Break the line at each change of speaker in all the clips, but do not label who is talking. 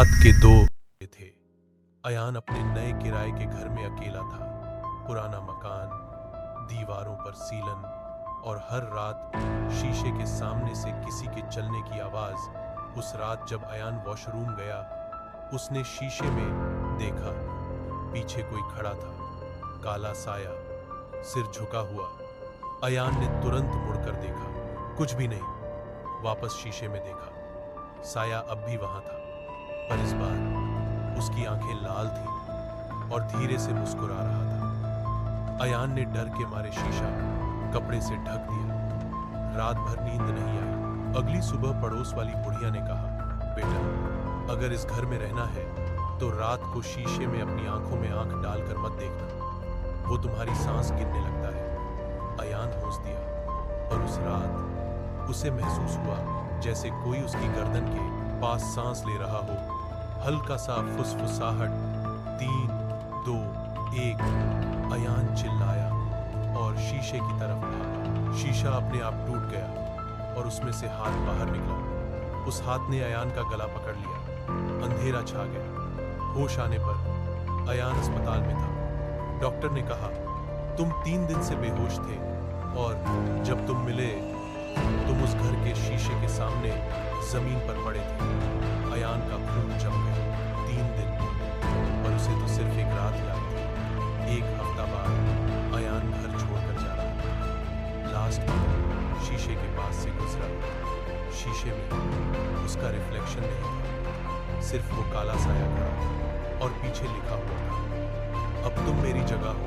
रात के 2 थे। अयान अपने नए किराए के घर में अकेला था। पुराना मकान, दीवारों पर सीलन और हर रात शीशे के सामने से किसी के चलने की आवाज। उस रात जब अयान वॉशरूम गया, उसने शीशे में देखा पीछे कोई खड़ा था, काला साया, सिर झुका हुआ। अयान ने तुरंत मुड़कर देखा, कुछ भी नहीं। वापस शीशे में देखा, साया अब भी वहां था, पर इस बार उसकी आंखें लाल थीं और धीरे से मुस्कुरा रहा था। अयान ने डर के मारे शीशा कपड़े से ढक दिया। रात भर नींद नहीं आई। अगली सुबह पड़ोस वाली बुढ़िया ने कहा, बेटा, अगर इस घर में रहना है तो रात को शीशे में अपनी आंखों में आंख डालकर मत देखना, वो तुम्हारी सांस गिनने लगता है। अयान हौस दिया, पर उस रात उसे महसूस हुआ जैसे कोई उसकी गर्दन के पास सांस ले रहा हो। हल्का सा फुसफुसाहट। 3, 2, 1। अयान चिल्लाया और शीशे की तरफ भागा। शीशा अपने आप टूट गया और उसमें से हाथ बाहर निकला। उस हाथ ने अयान का गला पकड़ लिया। अंधेरा छा गया। होश आने पर अयान अस्पताल में था। डॉक्टर ने कहा, तुम 3 दिन से बेहोश थे और जब तुम मिले तुम उस घर के शीशे के सामने जमीन पर पड़े थे। अयान का खून जम गया। 3 दिन, पर उसे तो सिर्फ एक रात याद थी। 1 हफ्ता बाद अयान घर छोड़कर जा रहा था। लास्ट बार शीशे के पास से गुजरा। शीशे में उसका रिफ्लेक्शन नहीं था, सिर्फ वो काला साया खड़ा था और पीछे लिखा हुआ था, अब तुम मेरी जगह हो।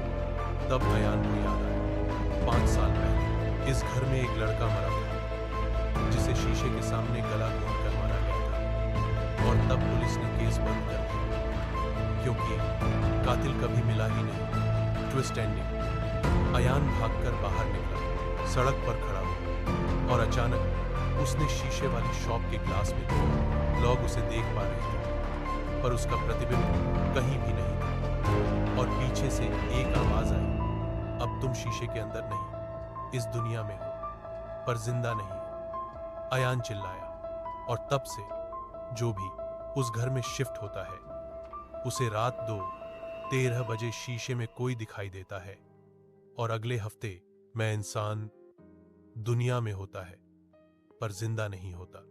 तब अयान को याद आया, 5 साल पहले इस घर में एक लड़का मरा था, जिसे शीशे के सामने गला घोंट कर मारा गया था। और तब पुलिस ने केस बंद कर दिया, क्योंकि कातिल कभी मिला ही नहीं। Twist ending. अयान भागकर बाहर निकला, सड़क पर खड़ा हुआ और अचानक उसने शीशे वाली शॉप के ग्लास में देखा। लोग उसे देख पा रहे थे, पर उसका प्रतिबिंब कहीं भी नहीं था। और पीछे से एक आवाज आई, अब तुम शीशे के अंदर नहीं, इस दुनिया में हो, पर जिंदा नहीं। अयान चिल्लाया, और तब से जो भी उस घर में शिफ्ट होता है, उसे रात 2:13 बजे शीशे में कोई दिखाई देता है। और अगले हफ्ते मैं इंसान दुनिया में होता है, पर जिंदा नहीं होता।